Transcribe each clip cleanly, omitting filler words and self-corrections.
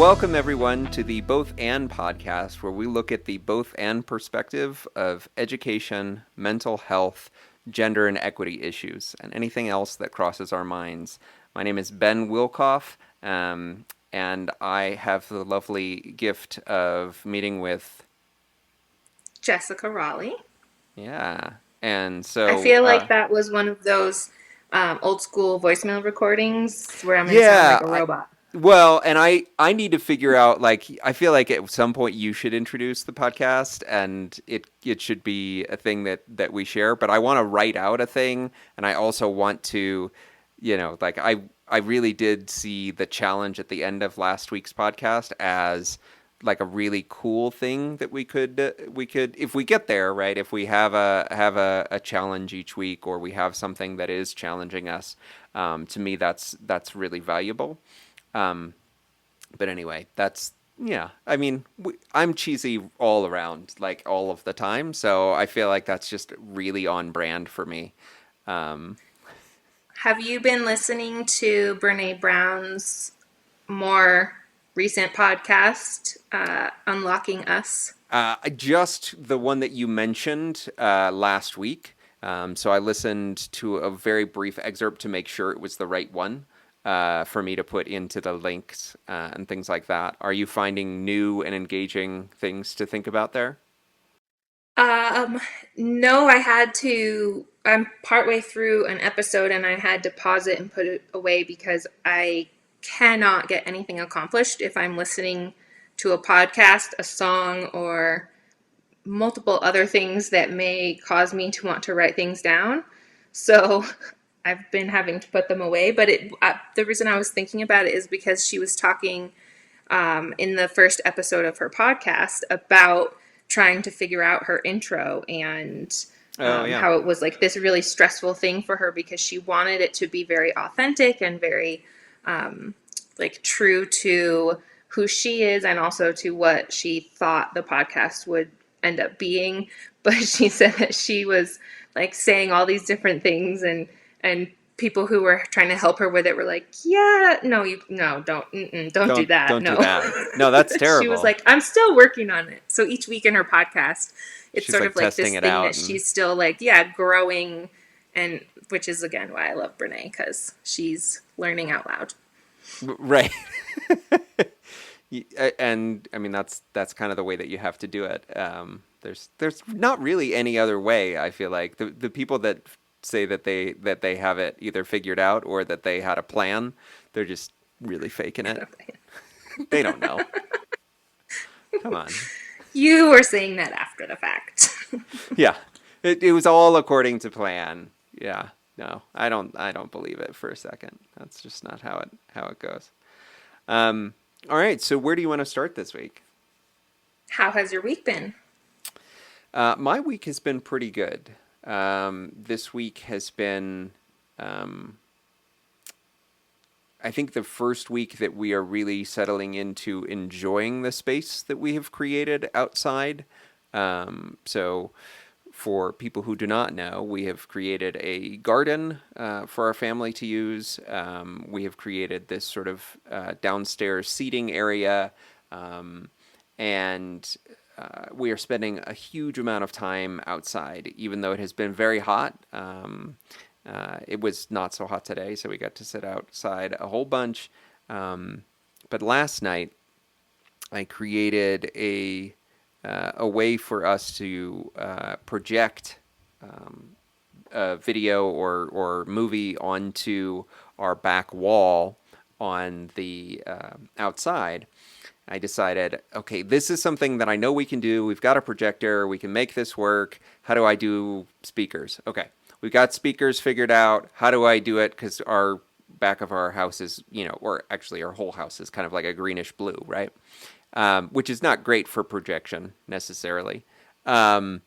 Welcome, everyone, to the Both And podcast, where we look at the both and perspective of education, mental health, gender and equity issues, and anything else that crosses our minds. My name is Ben Wilkoff, and I have the lovely gift of meeting with, Jessica Raleigh. yeah, and I so, feel like that was one of those old school voicemail recordings where I'm going to sound like yeah, a robot. well, and I need to figure out, like, I feel like at some point you should introduce the podcast, and it should be a thing that we share, but I want to write out a thing, and I also want to, like, I really did see the challenge at the end of last week's podcast as like a really cool thing that we could if we get there, right, if we have a challenge each week, or we have something that is challenging us, to me that's really valuable. um, but anyway, that's, yeah. I mean, I'm cheesy all around, like all of the time. So I feel like that's just really on brand for me. Um, Have you been listening to Brene Brown's more recent podcast, Unlocking Us? just the one that you mentioned last week. So I listened to a very brief excerpt to make sure it was the right one, for me to put into the links, and things like that. Are you finding new and engaging things to think about there? Um, no, I had to. I'm partway through an episode and I had to pause it and put it away because I cannot get anything accomplished if I'm listening to a podcast, a song, or multiple other things that may cause me to want to write things down. So I've been having to put them away. But the reason I was thinking about it is because she was talking in the first episode of her podcast about trying to figure out her intro and Oh yeah. how it was like this really stressful thing for her because she wanted it to be very authentic and very like true to who she is and also to what she thought the podcast would end up being. But she said that she was like saying all these different things and people who were trying to help her with it were like, yeah, no, don't do that. Don't do No. that. No, that's She was terrible. like, I'm still working on it. So each week in her podcast, it's She's sort like of like testing this it thing out that and she's still like, yeah, growing. And which is again why I love Brene because she's learning out loud. right. And I mean that's kind of the way that you have to do it. There's not really any other way. I feel like the people that say that they have it either figured out or that they had a plan, they're just really faking it. They don't know. Come on. You were saying that after the fact. Yeah, it was all according to plan. Yeah. No, I don't believe it for a second. That's just not how it goes. Um, all right. So where do you want to start this week? How has your week been? My week has been pretty good. This week has been, um, I think, the first week that we are really settling into enjoying the space that we have created outside. So, for people who do not know, we have created a garden, for our family to use. We have created this sort of downstairs seating area. Um, and we are spending a huge amount of time outside, even though it has been very hot. It was not so hot today, so we got to sit outside a whole bunch. Um, but last night, I created a way for us to project a video or movie onto our back wall on the outside. I decided, okay, this is something that I know we can do. We've got a projector. We can make this work. How do I do speakers? Okay, we've got speakers figured out. How do I do it? Because our back of our house is, or actually our whole house is kind of like a greenish blue, right? Which is not great for projection necessarily. Um,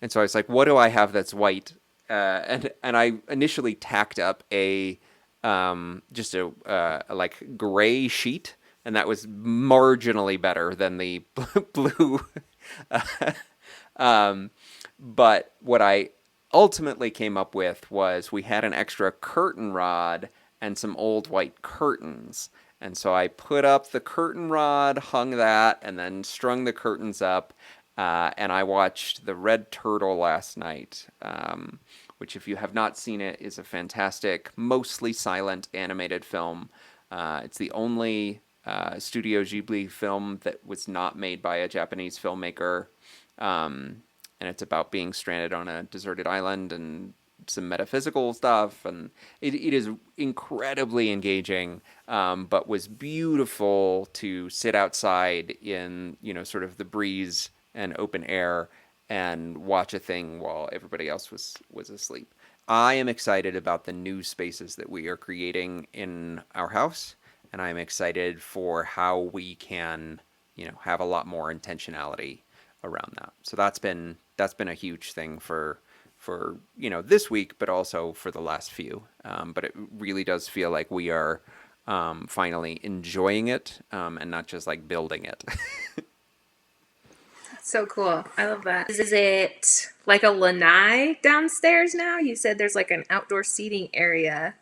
and so I was like, what do I have that's white? And I initially tacked up just a like gray sheet, and that was marginally better than the blue. um, but what I ultimately came up with was we had an extra curtain rod and some old white curtains. And so I put up the curtain rod, hung that, and then strung the curtains up. And I watched The Red Turtle last night, which, if you have not seen it, is a fantastic, mostly silent animated film. It's the only Studio Ghibli film that was not made by a Japanese filmmaker. And it's about being stranded on a deserted island and some metaphysical stuff. And it is incredibly engaging, but was beautiful to sit outside in, sort of the breeze and open air and watch a thing while everybody else was asleep. I am excited about the new spaces that we are creating in our house, and I'm excited for how we can, have a lot more intentionality around that. So that's been a huge thing for this week, but also for the last few. But it really does feel like we are finally enjoying it, and not just like building it. So cool. I love that. Is it like a lanai downstairs now? You said there's like an outdoor seating area.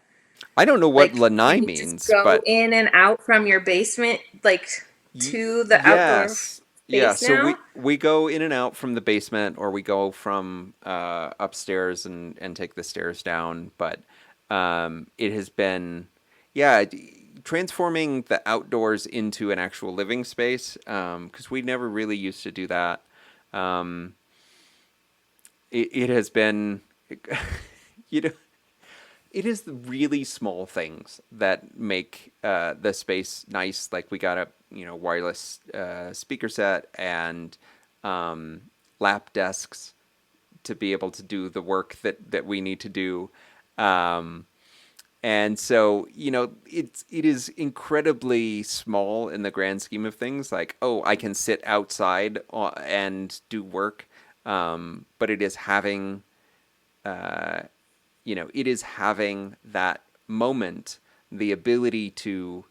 I don't know what Like you lanai can just means, go but in and out from your basement, like to the outdoor yes. Yeah, space so we now? we go in and out from the basement, or we go from upstairs and take the stairs down. But it has been, yeah, transforming the outdoors into an actual living space, because we never really used to do that. Um, it has been, you know, it is the really small things that make the space nice. Like we got a wireless speaker set and lap desks to be able to do the work that we need to do. Um, and so, it is incredibly small in the grand scheme of things. Like, oh, I can sit outside and do work, but it is having uh, it is having that moment, the ability to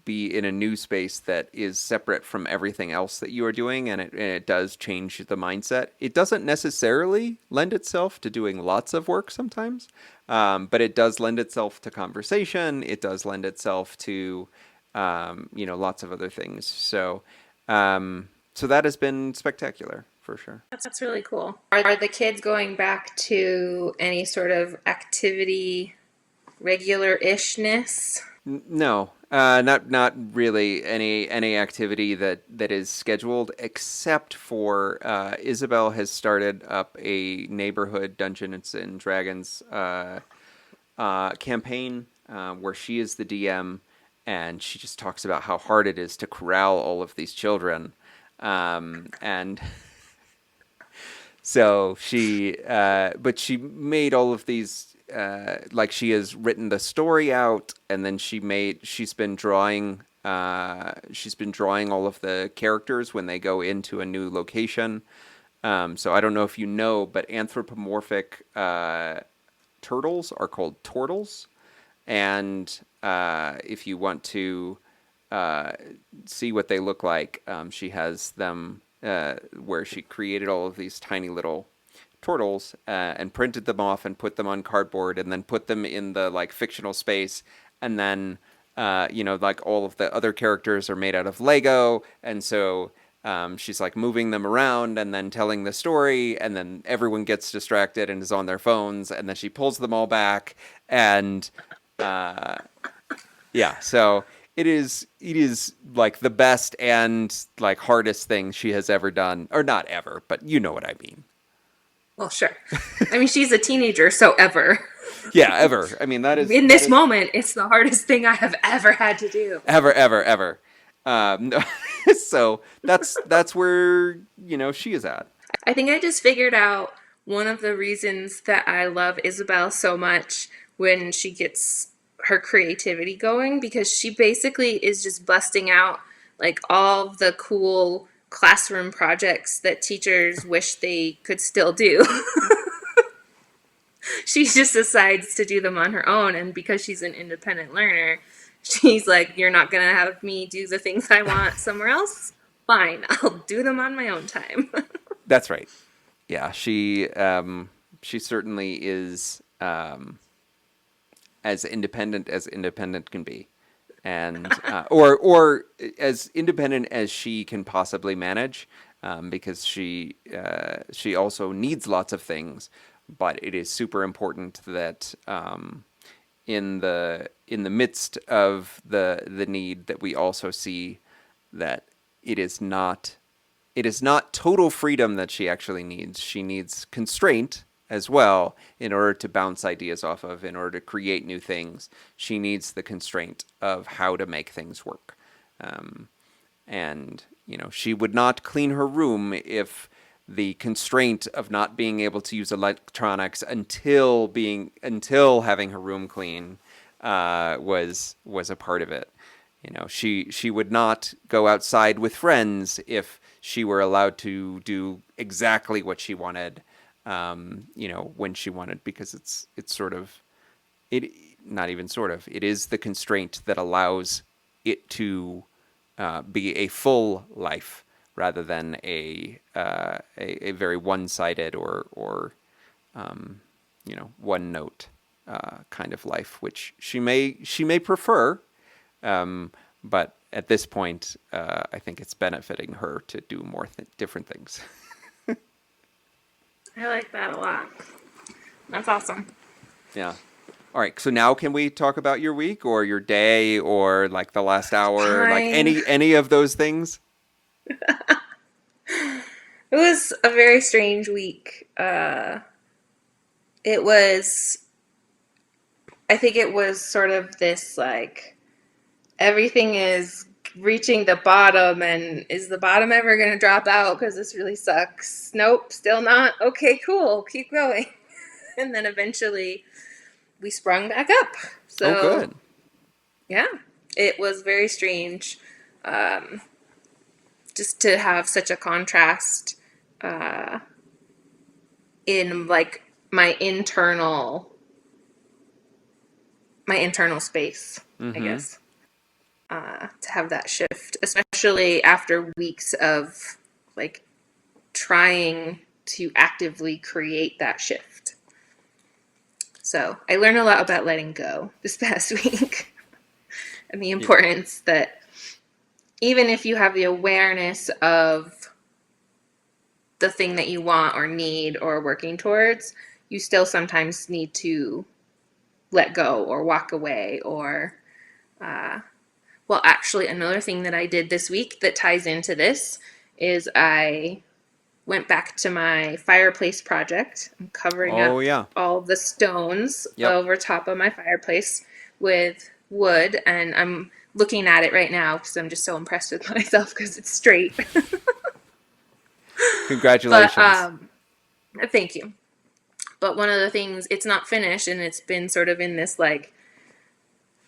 be in a new space that is separate from everything else that you are doing, and it does change the mindset. It doesn't necessarily lend itself to doing lots of work sometimes, but it does lend itself to conversation. It does lend itself to lots of other things. So that has been spectacular for sure. That's really cool. Are the kids going back to any sort of activity regular-ishness? No, not really any activity that is scheduled, except for Isabel has started up a neighborhood Dungeons and Dragons campaign, where she is the DM, and she just talks about how hard it is to corral all of these children, and so but she made all of these, like she has written the story out, and then she's been drawing all of the characters when they go into a new location. So I don't know if you know, but anthropomorphic turtles are called tortles, and if you want to uh, see what they look like, she has them where she created all of these tiny little turtles, and printed them off and put them on cardboard and then put them in the like fictional space, and then like all of the other characters are made out of Lego, and so she's like moving them around and then telling the story, and then everyone gets distracted and is on their phones, and then she pulls them all back, and uh, yeah, so it is like the best and like hardest thing she has ever done, or not ever, but you know what I mean. Well, sure. I mean, she's a teenager, so ever. Yeah, ever. I mean, In that this is moment, it's the hardest thing I have ever had to do. ever. No, so that's where she is at. I think I just figured out one of the reasons that I love Isabel so much when she gets her creativity going, because she basically is just busting out like all of the cool classroom projects that teachers wish they could still do. She just decides to do them on her own, and because she's an independent learner, she's like, you're not going to have me do the things I want somewhere else? Fine, I'll do them on my own time. That's right. Yeah, she certainly is, as independent can be. and or as independent as she can possibly manage, because she also needs lots of things. But it is super important that in the midst of the need, that we also see that it is not total freedom that she actually needs. She needs constraint as well in order to bounce ideas off of, in order to create new things. She needs the constraint of how to make things work. Um, and, she would not clean her room if the constraint of not being able to use electronics until having her room clean was a part of it. She would not go outside with friends if she were allowed to do exactly what she wanted, when she wanted, because it's sort of it not even sort of it is the constraint that allows it to be a full life rather than a very one-sided or one note kind of life, which she may prefer, but at this point, I think it's benefiting her to do more different things. I like that a lot. That's awesome. Yeah. All right. So now can we talk about your week or your day or like the last hour, like Fine. any of those things? It was a very strange week. It was, I think it was sort of this like, everything is reaching the bottom, and is the bottom ever going to drop out because this really sucks? Nope, still not. Okay, cool. Keep going. And then eventually we sprung back up. Oh, So, good. yeah, it was very strange, um, just to have such a contrast uh, in like my internal space, I Mm-hmm. guess, to have that shift, especially after weeks of like trying to actively create that shift. So I learned a lot about letting go this past week and the Yeah. importance that even if you have the awareness of the thing that you want or need or are working towards, you still sometimes need to let go or walk away or well, actually, another thing that I did this week that ties into this is I went back to my fireplace project. I'm covering Oh, up yeah. all the stones Yep. over top of my fireplace with wood, and I'm looking at it right now because I'm just so impressed with myself because it's straight. But Congratulations. thank you. But one of the things, it's not finished, and it's been sort of in this like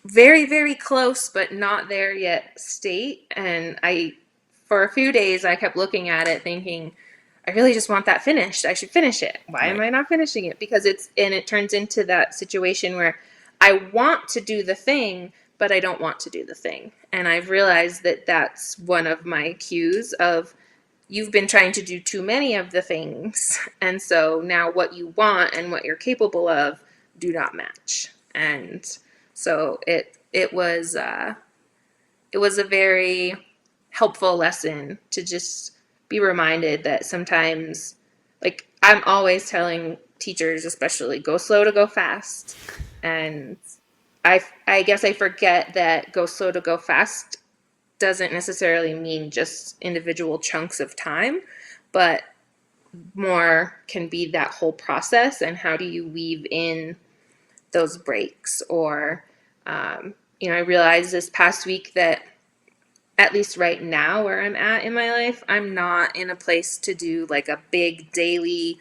very, very close but not there yet state. And for a few days, I kept looking at it thinking, I really just want that finished. I should finish it. Why am Right. I not finishing it? Because it turns into that situation where I want to do the thing, but I don't want to do the thing. And I've realized that that's one of my cues of you've been trying to do too many of the things. And so now what you want and what you're capable of do not match. And so it was a very helpful lesson to just be reminded that sometimes, like, I'm always telling teachers, especially, go slow to go fast. And I guess I forget that go slow to go fast doesn't necessarily mean just individual chunks of time, but more can be that whole process. And how do you weave in those breaks? Or, I realized this past week that at least right now where I'm at in my life, I'm not in a place to do like a big daily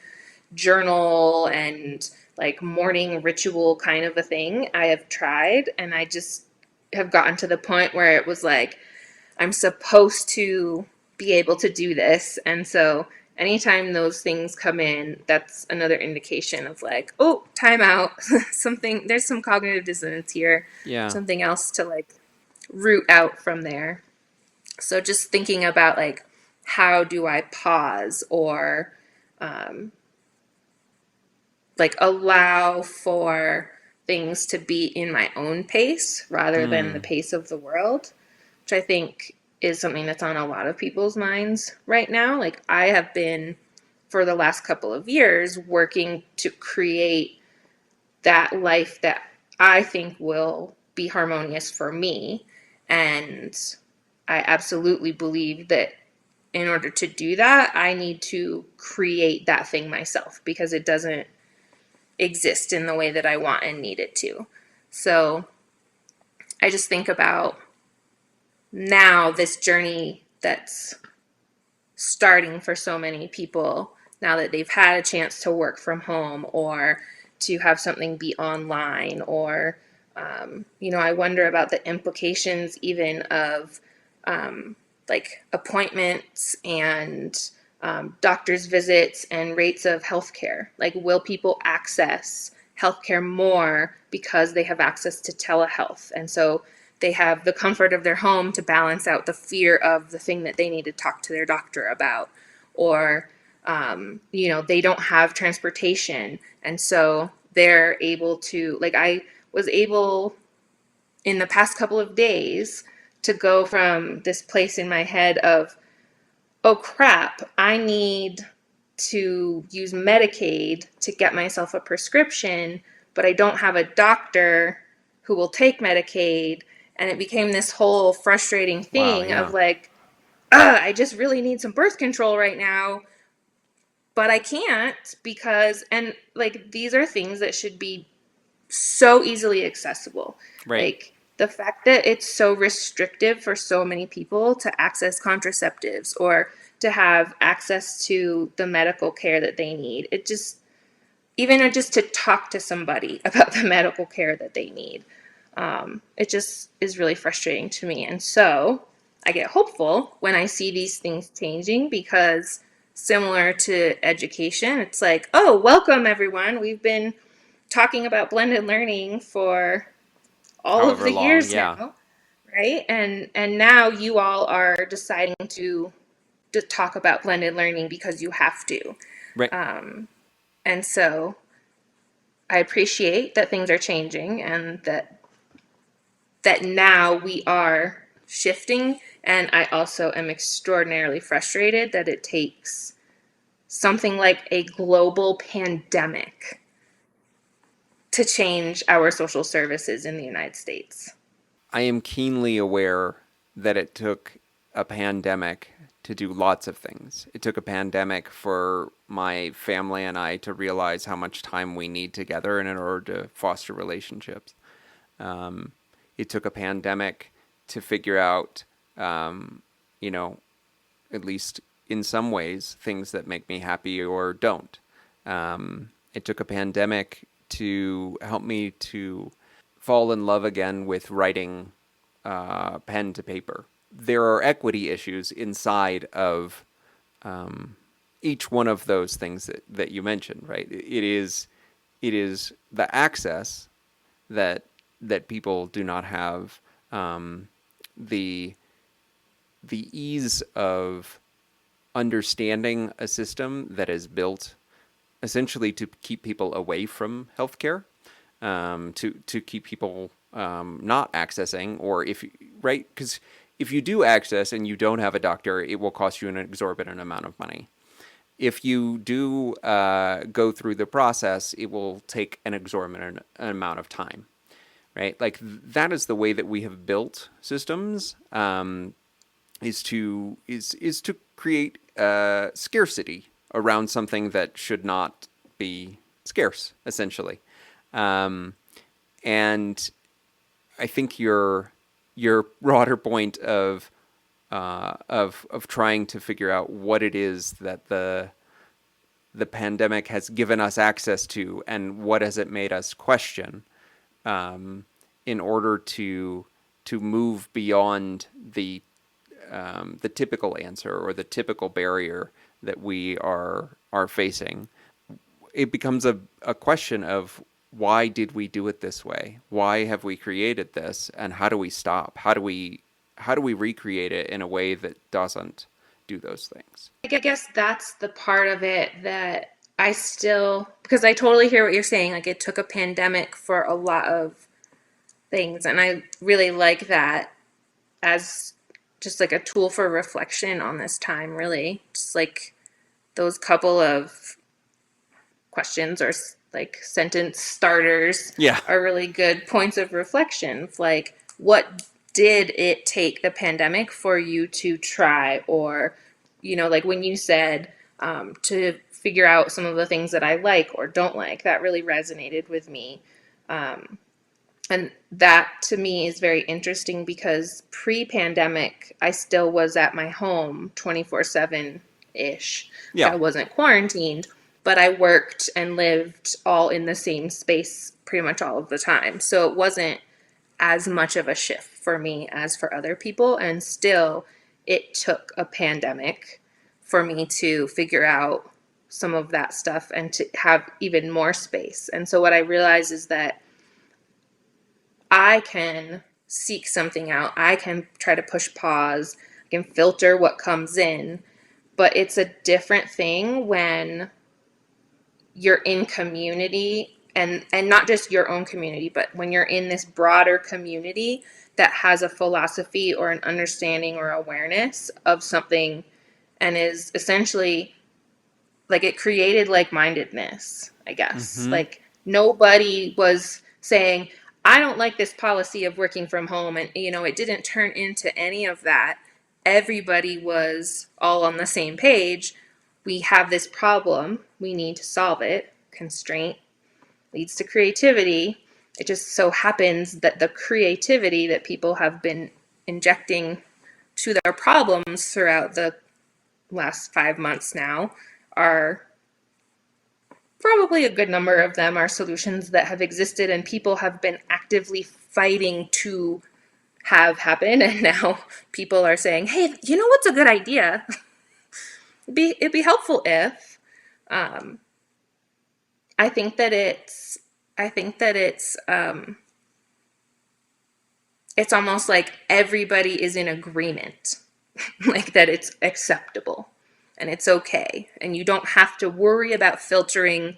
journal and like morning ritual kind of a thing. I have tried, and I just have gotten to the point where it was like, I'm supposed to be able to do this. And so anytime those things come in, that's another indication of like, oh, time out. There's some cognitive dissonance here, Yeah. something else to like root out from there. So just thinking about like, how do I pause or like allow for things to be in my own pace rather than the Mm, pace of the world, which I think is something that's on a lot of people's minds right now. Like, I have been, for the last couple of years, working to create that life that I think will be harmonious for me. And I absolutely believe that in order to do that, I need to create that thing myself because it doesn't exist in the way that I want and need it to. So I just think about now this journey that's starting for so many people now that they've had a chance to work from home or to have something be online or I wonder about the implications even of like appointments and doctor's visits and rates of healthcare. Like, will people access healthcare more because they have access to telehealth? And so they have the comfort of their home to balance out the fear of the thing that they need to talk to their doctor about. Or, they don't have transportation. And so they're able to, like, I was able in the past couple of days to go from this place in my head of, oh crap, I need to use Medicaid to get myself a prescription, but I don't have a doctor who will take Medicaid. And it became this whole frustrating wow, thing of yeah. like, I just really need some birth control right now, but I can't because, and like, these are things that should be so easily accessible. Right. Like, the fact that it's so restrictive for so many people to access contraceptives or to have access to the medical care that they need, it just, even just to talk to somebody about the medical care that they need, it just is really frustrating to me. And so I get hopeful when I see these things changing because, similar to education, it's like, oh, welcome everyone. We've been talking about blended learning for all of However the long, years yeah. now, right? And now you all are deciding to talk about blended learning because you have to. Right. And so I appreciate that things are changing and that now we are shifting. And I also am extraordinarily frustrated that it takes something like a global pandemic to change our social services in the United States. I am keenly aware that it took a pandemic to do lots of things. It took a pandemic for my family and I to realize how much time we need together in order to foster relationships. It took a pandemic to figure out, you know, at least in some ways, things that make me happy or don't. It took a pandemic to help me to fall in love again with writing pen to paper. There are equity issues inside of each one of those things that you mentioned, right? It is the access that people do not have, the ease of understanding a system that is built essentially to keep people away from healthcare, to keep people not accessing, or if right, because if you do access and you don't have a doctor, it will cost you an exorbitant amount of money. If you do go through the process, it will take an exorbitant amount of time, right? Like that is the way that we have built systems. Is to create scarcity around something that should not be scarce, essentially. Um, and I think your broader point of trying to figure out what it is that the pandemic has given us access to and what has it made us question, in order to move beyond the typical answer or the typical barrier that we are facing. It becomes a question of why did we do it this way? Why have we created this? And how do we stop? How do we recreate it in a way that doesn't do those things? I guess that's the part of it that I still, because I totally hear what you're saying. Like, it took a pandemic for a lot of things. And I really like that as just like a tool for reflection on this time, really. Just like those couple of questions or like sentence starters Yeah. are really good points of reflection. Like, what did it take the pandemic for you to try? Or, like when you said to figure out some of the things that I like or don't like, that really resonated with me. And that to me is very interesting because pre pandemic, I still was at my home 24/7 ish. Like Yeah. I wasn't quarantined, but I worked and lived all in the same space pretty much all of the time. So it wasn't as much of a shift for me as for other people. And still, it took a pandemic for me to figure out some of that stuff and to have even more space. And so what I realized is that I can seek something out. I can try to push pause. I can filter what comes in. But it's a different thing when you're in community and not just your own community, but when you're in this broader community that has a philosophy or an understanding or awareness of something and is essentially like it created like-mindedness, I guess. Mm-hmm. Like nobody was saying, I don't like this policy of working from home, and it didn't turn into any of that. Everybody was all on the same page. We have this problem, we need to solve it. Constraint leads to creativity. It just so happens that the creativity that people have been injecting to their problems throughout the last 5 months now are probably a good number of them are solutions that have existed and people have been actively fighting to have happen. And now people are saying, hey, you know what's a good idea? It'd be helpful if. Um, I think that it's almost like everybody is in agreement, like that it's acceptable and it's okay. And you don't have to worry about filtering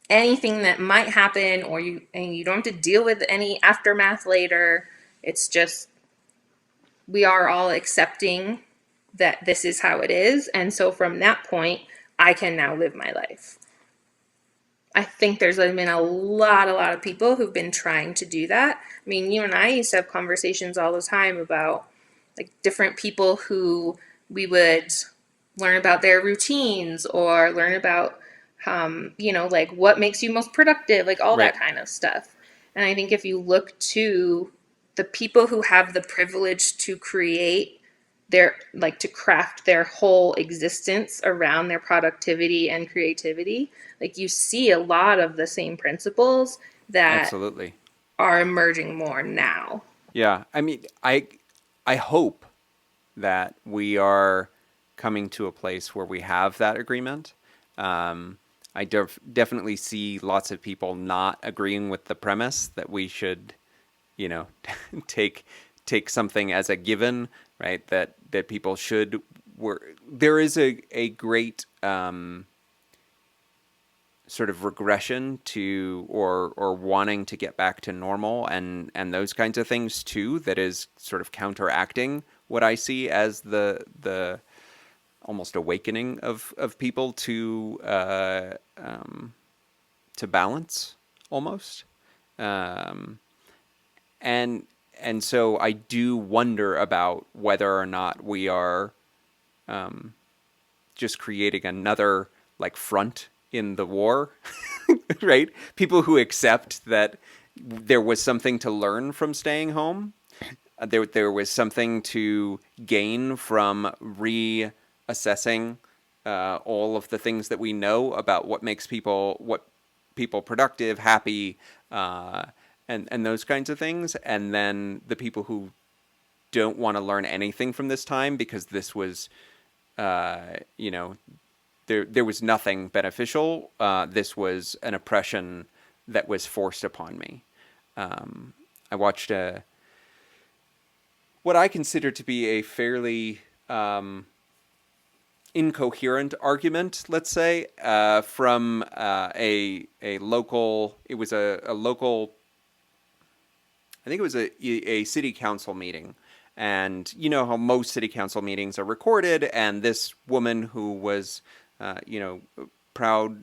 anything that might happen and you don't have to deal with any aftermath later. It's just we are all accepting that this is how it is, and so from that point I can now live my life. I think there's been a lot of people who've been trying to do that. I mean, you and I used to have conversations all the time about like different people who we would learn about their routines or learn about like what makes you most productive, like all Right. that kind of stuff. And I think if you look to the people who have the privilege to create their like to craft their whole existence around their productivity and creativity, like you see a lot of the same principles that Absolutely. are emerging more now. Yeah. I mean, I hope that we are coming to a place where we have that agreement. I definitely see lots of people not agreeing with the premise that we should, you know, take something as a given, right? That people should work. There is a great sort of regression to or wanting to get back to normal and those kinds of things too, that is sort of counteracting what I see as the almost awakening of people to balance almost. um, and and so I do wonder about whether or not we are just creating another like front in the war, right? People who accept that there was something to learn from staying home. There was something to gain from reassessing all of the things that we know about what people productive, happy, and those kinds of things. And then the people who don't want to learn anything from this time because this was, you know, there was nothing beneficial. This was an oppression that was forced upon me. I watched what I consider to be a fairly incoherent argument, let's say, from a local. It was a local. I think it was a city council meeting. And you know how most city council meetings are recorded, and this woman who was, proud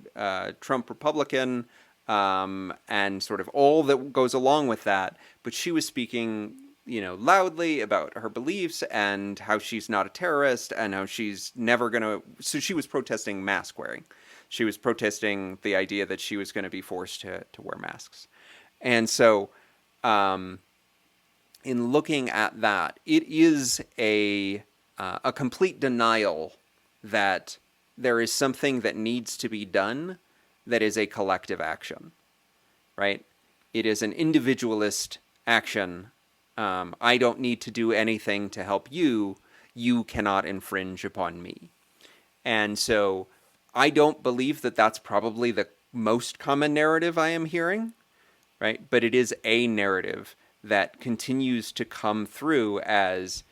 Trump Republican, and sort of all that goes along with that, but she was speaking, loudly about her beliefs and how she's not a terrorist and how she's never going to. So she was protesting mask wearing. She was protesting the idea that she was going to be forced to wear masks. And so, um, in looking at that, it is a complete denial that there is something that needs to be done that is a collective action, right? It is an individualist action. I don't need to do anything to help you. You cannot infringe upon me. And so I don't believe that that's probably the most common narrative I am hearing, right? But it is a narrative that continues to come through as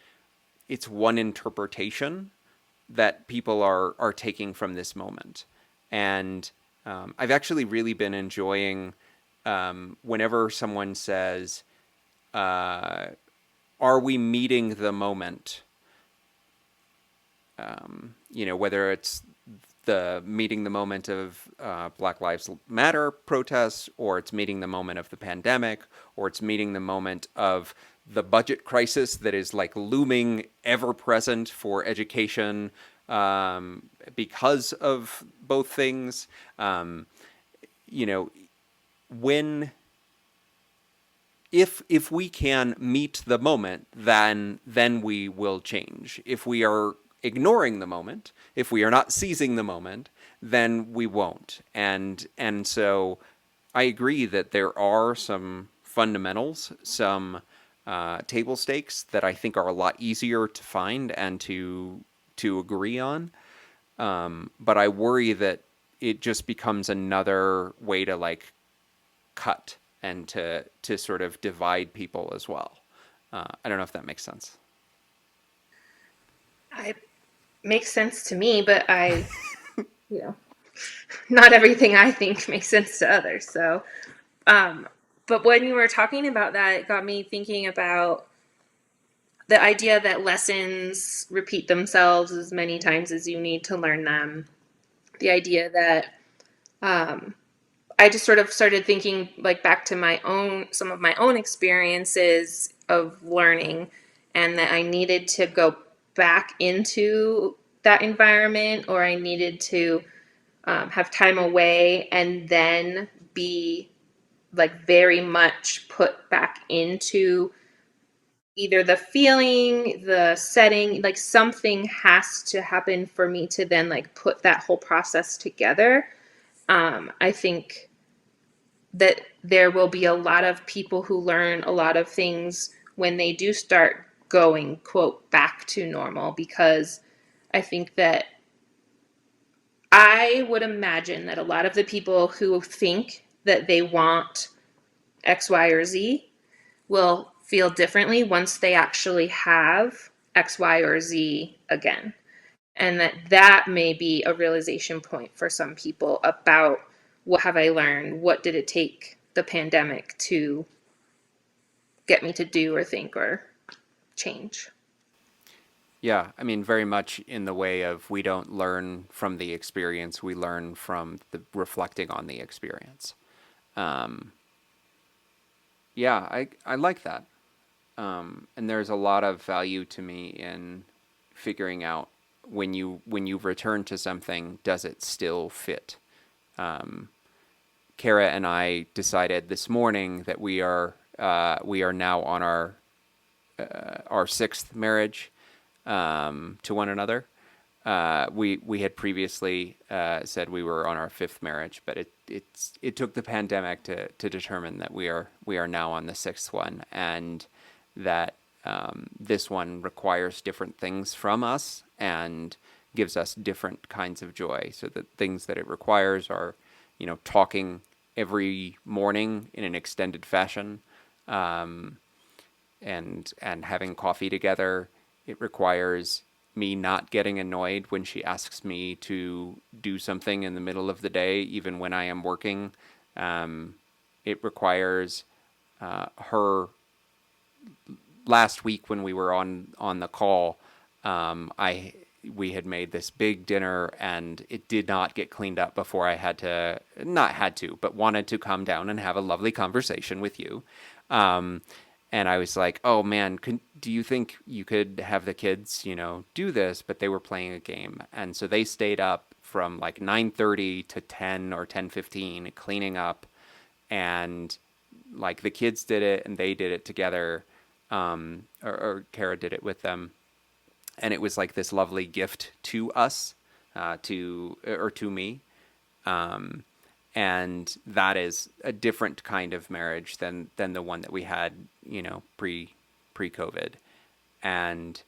it's one interpretation that people are taking from this moment. And I've actually really been enjoying whenever someone says, "Are we meeting the moment?" Whether it's the meeting the moment of Black Lives Matter protests, or it's meeting the moment of the pandemic, or it's meeting the moment of the budget crisis that is like looming ever present for education, because of both things. You know, when if we can meet the moment, then we will change. If we are ignoring the moment, if we are not seizing the moment, then we won't. And so I agree that there are some fundamentals, some table stakes that I think are a lot easier to find and to agree on. But I worry that it just becomes another way to like cut and to sort of divide people as well. I don't know if that makes sense. It makes sense to me, but you know, not everything I think makes sense to others. So, um, but when you were talking about that, it got me thinking about the idea that lessons repeat themselves as many times as you need to learn them. The idea that um, I just sort of started thinking like back to some of my own experiences of learning, and that I needed to go back into that environment, or I needed to have time away and then be like very much put back into either the feeling, the setting, like something has to happen for me to then like put that whole process together. I think that there will be a lot of people who learn a lot of things when they do start going, quote, back to normal, because I think that I would imagine that a lot of the people who think that they want X, Y, or Z will feel differently once they actually have X, Y, or Z again. And that may be a realization point for some people about what have I learned? What did it take the pandemic to get me to do or think or change? Yeah, I mean, very much in the way of we don't learn from the experience, we learn from the reflecting on the experience. Um, yeah, I like that. And there's a lot of value to me in figuring out when you return to something, does it still fit? Um, Kara and I decided this morning that we are now on our sixth marriage, to one another. We had previously said we were on our fifth marriage, but it took the pandemic to determine that we are now on the sixth one, and that this one requires different things from us and gives us different kinds of joy. So the things that it requires are, talking every morning in an extended fashion, um, and having coffee together. It requires me not getting annoyed when she asks me to do something in the middle of the day, even when I am working. Um, it requires her. Last week when we were on the call, I we had made this big dinner and it did not get cleaned up before I had to, not had to, but wanted to come down and have a lovely conversation with you. Um, and I was like, "Oh man, do you think you could have the kids, do this?" But they were playing a game, and so they stayed up from like 9:30 to 10 or 10:15 cleaning up, and like the kids did it and they did it together, or Kara did it with them, and it was like this lovely gift to us, to me, and that is a different kind of marriage than the one that we had, pre COVID, and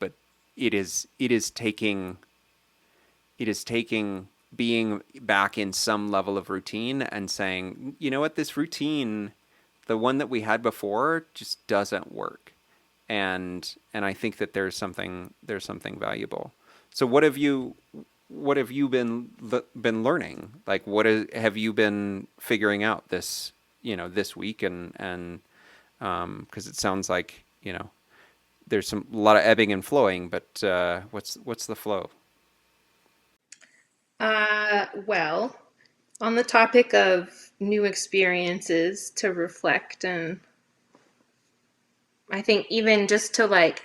but it is taking being back in some level of routine and saying, you know what, this routine, the one that we had before, just doesn't work, and I think that there's something valuable. So what have you been learning? Like, have you been figuring out this week, and because it sounds like there's a lot of ebbing and flowing, but what's the flow? Well, on the topic of new experiences to reflect, and I think even just to like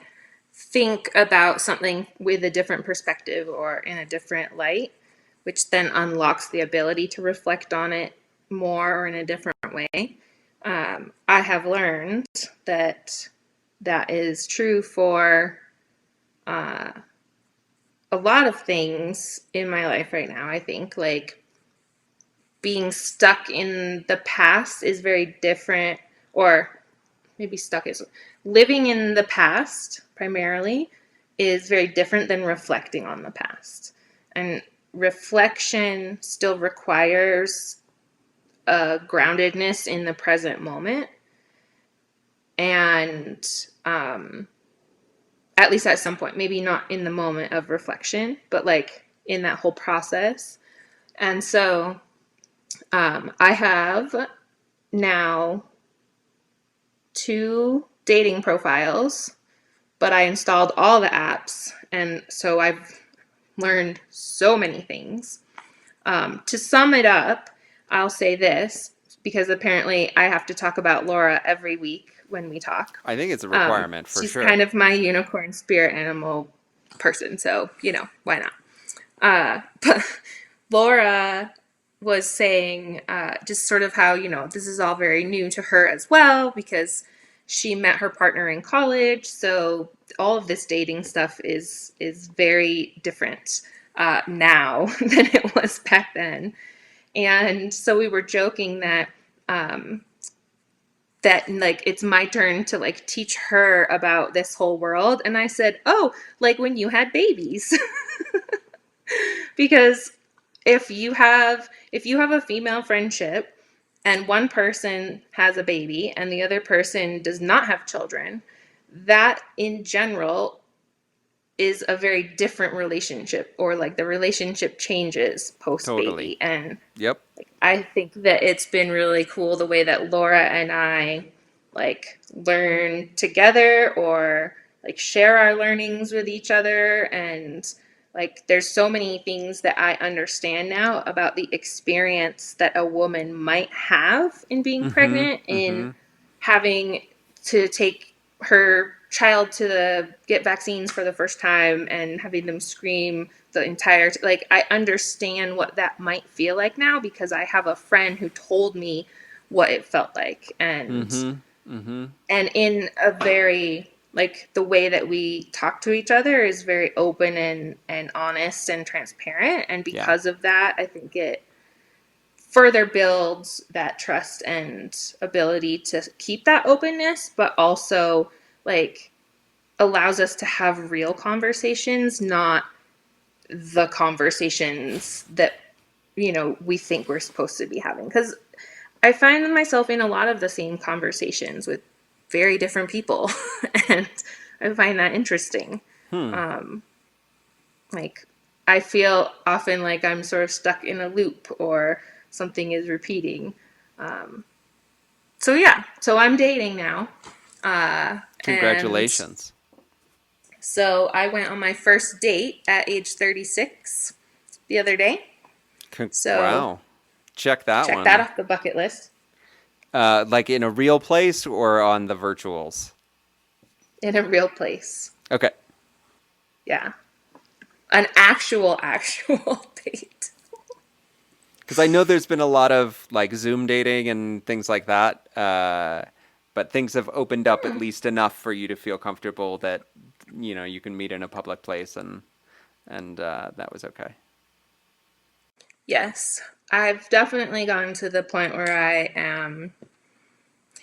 think about something with a different perspective or in a different light, which then unlocks the ability to reflect on it more or in a different way. I have learned that that is true for a lot of things in my life right now. I think like being stuck in the past is very different, or maybe stuck is living in the past primarily is very different than reflecting on the past. And reflection still requires a groundedness in the present moment. And at least at some point, maybe not in the moment of reflection, but like in that whole process. And so I have now two dating profiles, but I installed all the apps. And so I've learned so many things. To sum it up, I'll say this because apparently I have to talk about Laura every week when we talk. I think it's a requirement for She's sure. kind of my unicorn spirit animal person, so why not? But Laura was saying just sort of how this is all very new to her as well because she met her partner in college, so all of this dating stuff is very different now than it was back then. And so we were joking that that like it's my turn to like teach her about this whole world, and I said, "Oh, like when you had babies." Because if you have a female friendship and one person has a baby and the other person does not have children, that in general is a very different relationship, or like the relationship changes post Totally. baby. And Yep. I think that it's been really cool the way that Laura and I like learn together or like share our learnings with each other. And like there's so many things that I understand now about the experience that a woman might have in being Mm-hmm. pregnant, in Mm-hmm. having to take her child to get vaccines for the first time and having them scream the entire like I understand what that might feel like now because I have a friend who told me what it felt like. and Mm-hmm. Mm-hmm. and in a very like the way that we talk to each other is very open and honest and transparent, and Yeah. because of that I think it further builds that trust and ability to keep that openness, but also like allows us to have real conversations, not the conversations that we think we're supposed to be having. Because I find myself in a lot of the same conversations with very different people, and I find that interesting. Hmm. Like, I feel often like I'm sort of stuck in a loop or something is repeating. So yeah, so I'm dating now. And Congratulations. so I went on my first date at age 36 the other day. So Wow. Check that check that one. off the bucket list. Like in a real place or on the virtuals? In a real place. Okay. Yeah. An actual date. Because I know there's been a lot of like Zoom dating and things like that, but things have opened up at least enough for you to feel comfortable that you can meet in a public place, and that was okay. Yes. I've definitely gotten to the point where I am.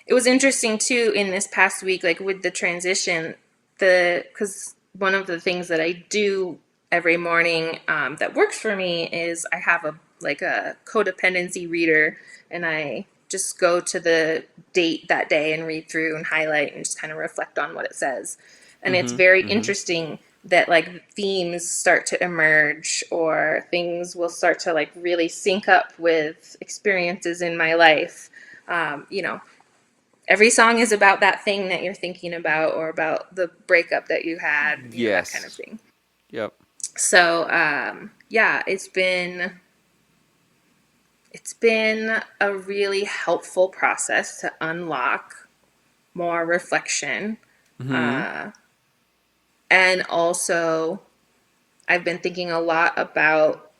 It was interesting too in this past week, like with the transition, because one of the things that I do every morning that works for me is I have a codependency reader, and I just go to the date that day and read through and highlight and just kind of reflect on what it says. And it's Mm-hmm. very Mm-hmm. interesting that like themes start to emerge or things will start to like really sync up with experiences in my life. You know, every song is about that thing that you're thinking about or about the breakup that you had, that kind of Yes. thing. Yep. So yeah, it's been a really helpful process to unlock more reflection. Mm-hmm. And also, I've been thinking a lot about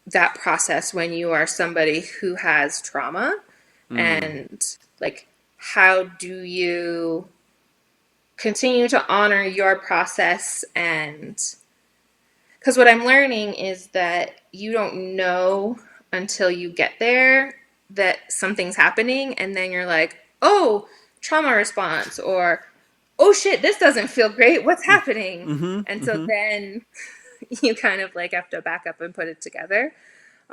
that process when you are somebody who has trauma, Mm. and like, how do you continue to honor your process? And because what I'm learning is that you don't know until you get there that something's happening, and then you're like, oh, trauma response, or oh shit, this doesn't feel great. What's happening? Mm-hmm. And so Mm-hmm. then you kind of like have to back up and put it together.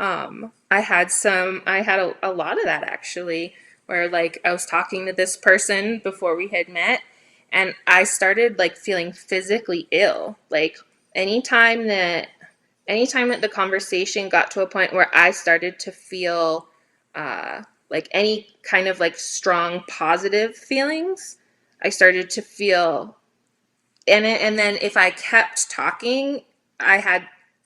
I had a lot of that actually, where like I was talking to this person before we had met, and I started like feeling physically ill. Like anytime that anytime that the conversation got to a point where I started to feel like any kind of like strong positive feelings, I started to feel and then if I kept talking, I had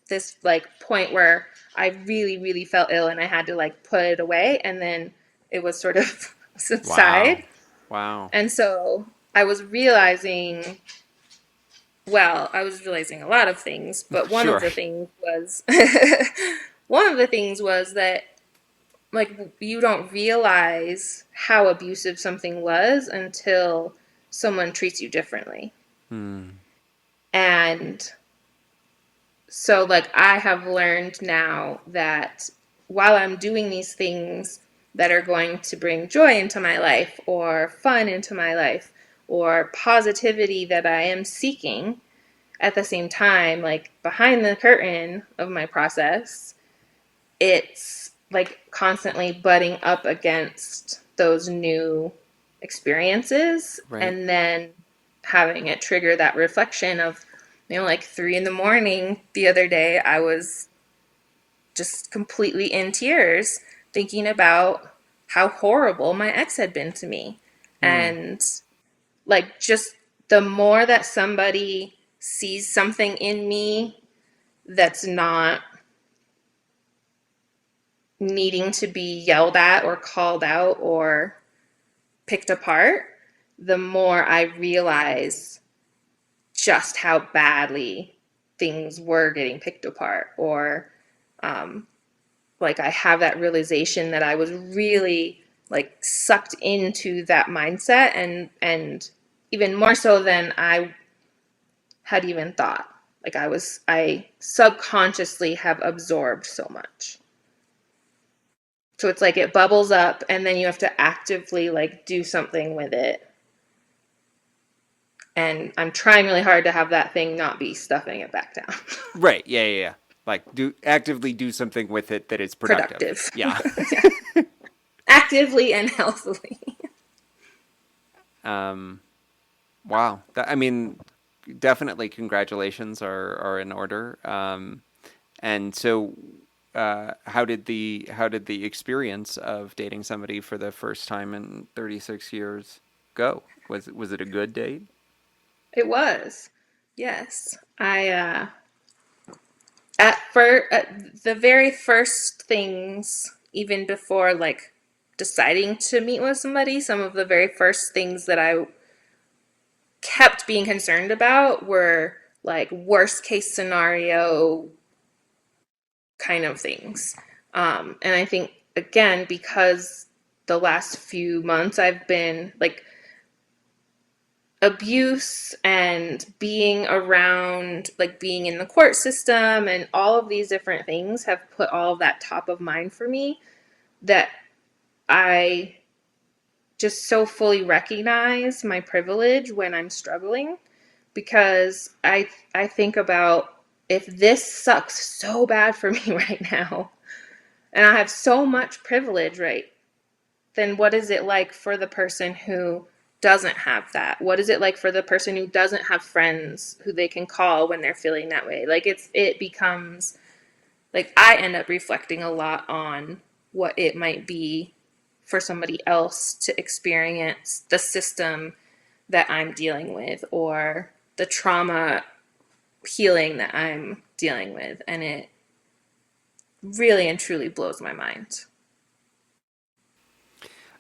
this like point where I really, really felt ill and I had to like put it away, and then it was sort of Wow. subside. Wow. And so I was realizing, well, I was realizing a lot of things, but one of Sure. the things was one of the things was that like you don't realize how abusive something was until someone treats you differently. Hmm. And so like I have learned now that while I'm doing these things that are going to bring joy into my life or fun into my life or positivity that I am seeking, at the same time, like behind the curtain of my process, it's like constantly butting up against those new experiences, Right. and then having it trigger that reflection of, like 3 in the morning the other day, I was just completely in tears thinking about how horrible my ex had been to me. Hmm. And like, just the more that somebody sees something in me that's not needing to be yelled at or called out or picked apart, the more I realize just how badly things were getting picked apart. Or um, like I have that realization that I was really like sucked into that mindset, and even more so than I had even thought. Like I subconsciously have absorbed so much. So it's like it bubbles up and then you have to actively like do something with it. And I'm trying really hard to have that thing not be stuffing it back down. Right. Yeah. Yeah. Yeah. Like actively do something with it that is productive. Productive. Yeah. Yeah. Actively and healthily. um. Wow. I mean, definitely congratulations are in order. And so, how did the experience of dating somebody for the first time in 36 years go? Was it a good date? It was. Yes. At the very first things, even before like deciding to meet with somebody, some of the very first things that I kept being concerned about were like worst case scenario kind of things. And I think, again, because the last few months I've been like abuse and being around, like being in the court system and all of these different things have put all of that top of mind for me, that I just so fully recognize my privilege when I'm struggling, because I think about, if this sucks so bad for me right now and I have so much privilege, right, then what is it like for the person who doesn't have that? What is it like for the person who doesn't have friends who they can call when they're feeling that way? Like it becomes like I end up reflecting a lot on what it might be for somebody else to experience the system that I'm dealing with, or the trauma healing that I'm dealing with. And it really and truly blows my mind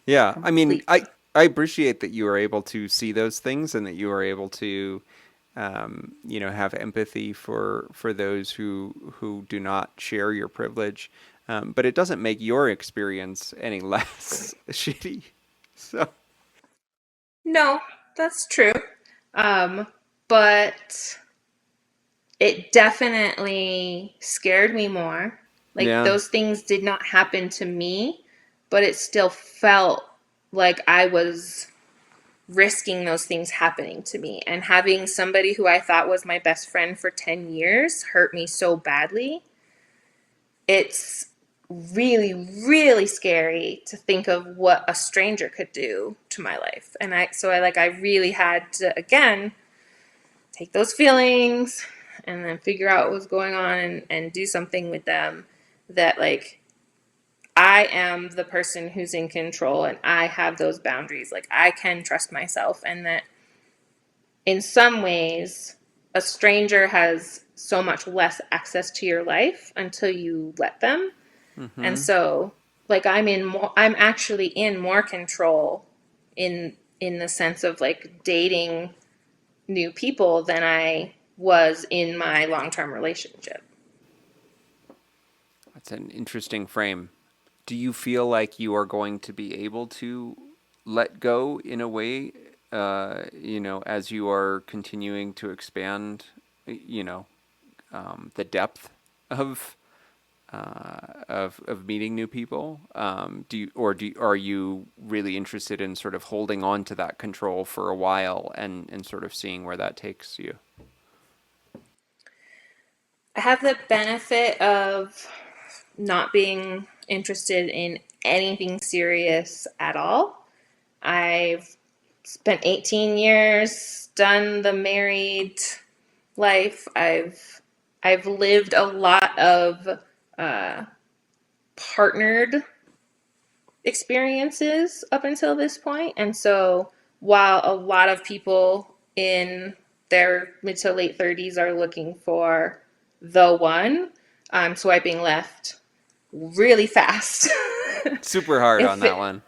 Yeah, I mean, completely. I appreciate that you are able to see those things and that you are able to, have empathy for those who do not share your privilege. But it doesn't make your experience any less shitty. So, No, that's true. Um, but it definitely scared me more. Like yeah. those things did not happen to me, but it still felt like I was risking those things happening to me. And having somebody who I thought was my best friend for 10 years hurt me so badly, it's really, really scary to think of what a stranger could do to my life. And I really had to, again, take those feelings and then figure out what was going on, and do something with them, that like I am the person who's in control and I have those boundaries. Like I can trust myself, and that in some ways a stranger has so much less access to your life until you let them. And Mm-hmm. so like I'm actually in more control in the sense of like dating new people than I was in my long-term relationship. That's an interesting frame. Do you feel like you are going to be able to let go in a way, as you are continuing to expand, you know, the depth of of meeting new people? Are you really interested in sort of holding on to that control for a while and sort of seeing where that takes you? I have the benefit of not being interested in anything serious at all. I've spent 18 years, done the married life. I've lived a lot of uh, partnered experiences up until this point. And so while a lot of people in their mid to late 30s are looking for the one, I'm swiping left really fast. Super hard on If that it one.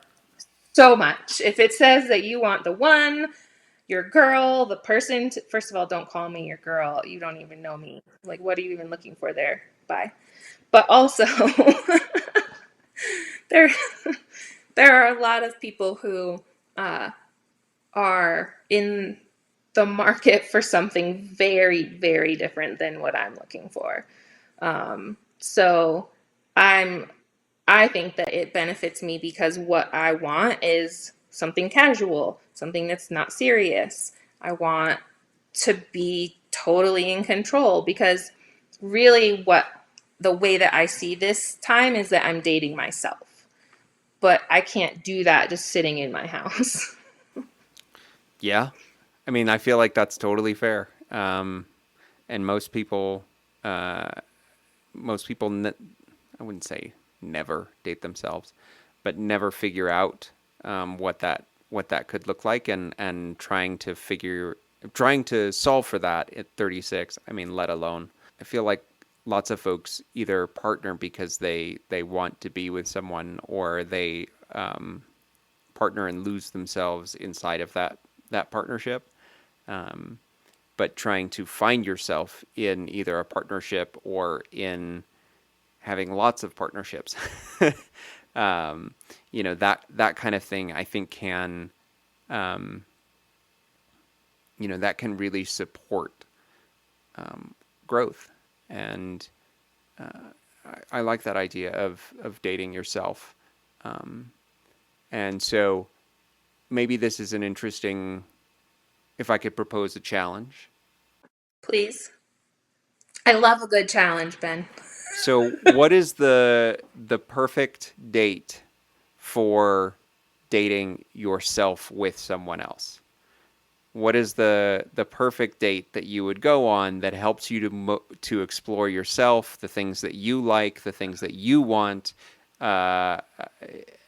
so much. If it says that you want the one, your girl, the person, first of all, don't call me your girl. You don't even know me. Like, what are you even looking for there? Bye. But also, there, there are a lot of people who uh, are in the market for something very, very different than what I'm looking for. So I'm I think that it benefits me because what I want is something casual, something that's not serious. I want to be totally in control, because really what the way that I see this time is that I'm dating myself. But I can't do that just sitting in my house. Yeah. I mean, I feel like that's totally fair. And uh, most people, I wouldn't say never date themselves, but never figure out what that could look like, and trying to solve for that at 36. I mean, let alone, I feel like lots of folks either partner because they want to be with someone, or they partner and lose themselves inside of that partnership. Um, but trying to find yourself in either a partnership or in having lots of partnerships, um, that kind of thing, I think um, that can really support growth. And I like that idea of dating yourself. Um, and so maybe this is an interesting, if I could propose a challenge. Please. I love a good challenge, Ben. So, what is the perfect date for dating yourself with someone else? What is the perfect date that you would go on that helps you to explore yourself, the things that you like, the things that you want,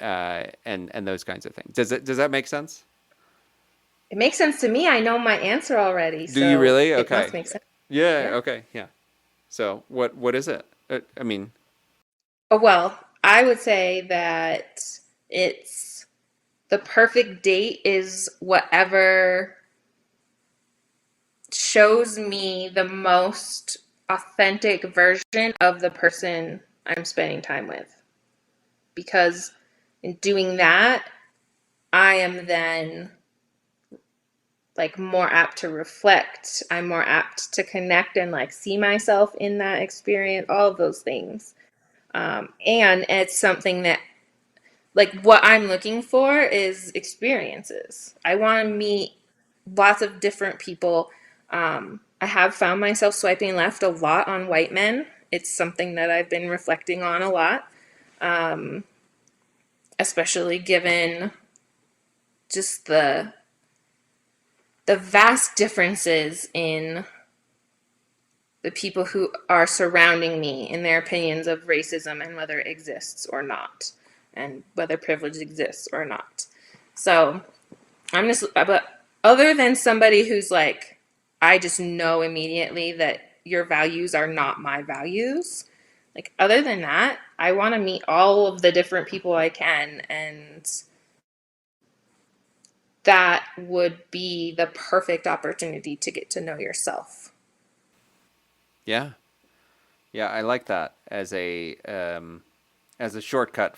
and those kinds of things? Does that make sense? It makes sense to me. I know my answer already, Do you so really? it must Okay. make sense. Yeah. Yeah. Okay. Yeah. So what is it? I mean, Oh, well, I would say that it's the perfect date is whatever shows me the most authentic version of the person I'm spending time with. Because in doing that, I am then like more apt to reflect. I'm more apt to connect and like see myself in that experience, all of those things. And it's something that like what I'm looking for is experiences. I want to meet lots of different people. I have found myself swiping left a lot on white men. It's something that I've been reflecting on a lot, especially given just the vast differences in the people who are surrounding me in their opinions of racism and whether it exists or not, and whether privilege exists or not. So but other than somebody who's like, I just know immediately that your values are not my values. Like, other than that, I want to meet all of the different people I can, and that would be the perfect opportunity to get to know yourself. yeah. Yeah, I like that as a shortcut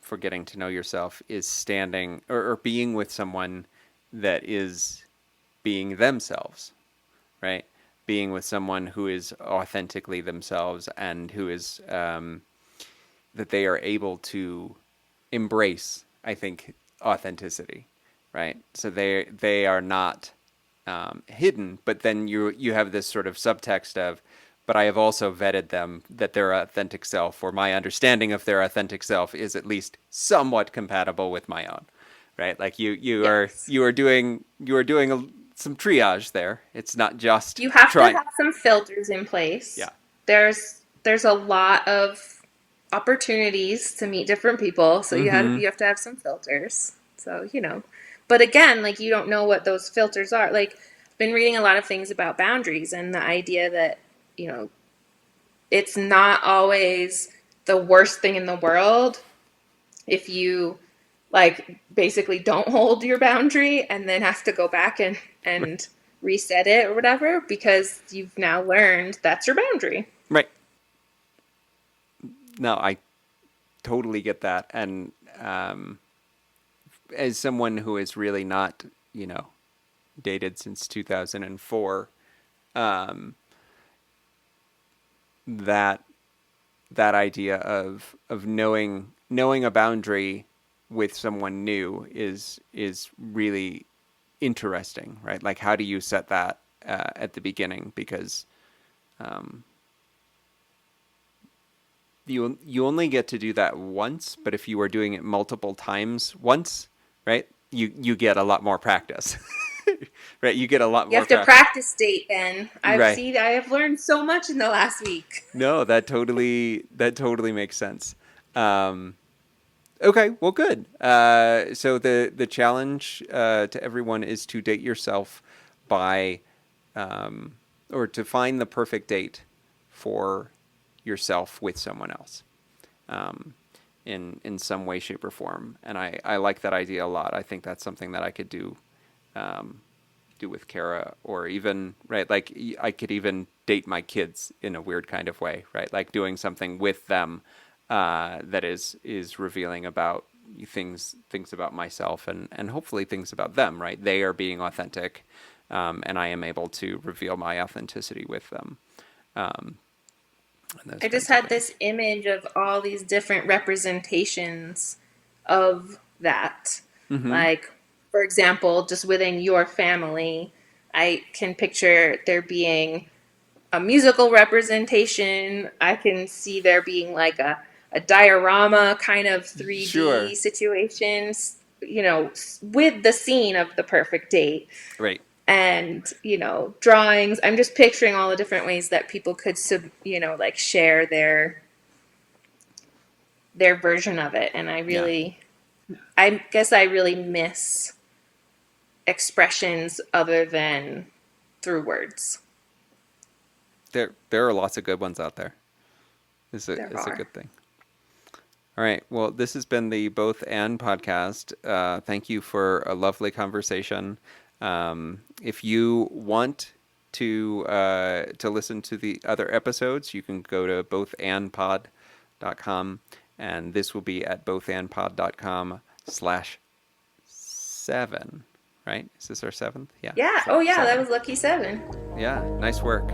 for getting to know yourself, is standing or being with someone that is being themselves, right? Being with someone who is authentically themselves, and who is that they are able to embrace, I think, authenticity, right? So they are not hidden, but then you have this sort of subtext of, but I have also vetted them that their authentic self, or my understanding of their authentic self, is at least somewhat compatible with my own, right? Like Yes. you are doing some triage there. It's not just You have to trying. have some filters in place. Yeah. There's a lot of opportunities to meet different people, so Mm-hmm. you have to have some filters. So, you know. But again, like you don't know what those filters are. Like I've been reading a lot of things about boundaries and the idea that, you know, it's not always the worst thing in the world if you like basically don't hold your boundary and then have to go back and reset it or whatever because you've now learned that's your boundary. Right. No, I totally get that. And as someone who is really not, dated since 2004, um, that that idea of knowing a boundary with someone new is really interesting, right? Like, how do you set that at the beginning? Because um, you only get to do that once, but if you are doing it multiple times once, right? you get a lot more practice. Right? You get a lot You more have to practice. practice date, and Right. I have learned so much in the last week. No, that totally makes sense. Um, okay, well, good. So the challenge to everyone is to date yourself by, or to find the perfect date for yourself with someone else, um, in some way, shape, or form. And I like that idea a lot. I think that's something that I could um, do with Kara, or even, right, like I could even date my kids in a weird kind of way, right? Like doing something with them that is revealing about things about myself, and hopefully things about them, right? They are being authentic, and I am able to reveal my authenticity with them, um, and those I just kinds of had things. this image of all these different representations of that. Mm-hmm. Like, for example, just within your family, I can picture there being a musical representation. I can see there being like a diorama kind of 3D Sure. situations, with the scene of the perfect date Right. and, drawings. I'm just picturing all the different ways that people could, like share their version of it. And Yeah. I guess I really miss expressions other than through words. There are lots of good ones out there. There Is a are. good thing. All right. Well, this has been the Both and podcast. Thank you for a lovely conversation. If you want to listen to the other episodes, you can go to bothandpod.com, and this will be at bothandpod.com/7. Right? Is this our seventh? Yeah. Yeah. Oh, yeah. That Seven. was Lucky Seven. Yeah. Nice work.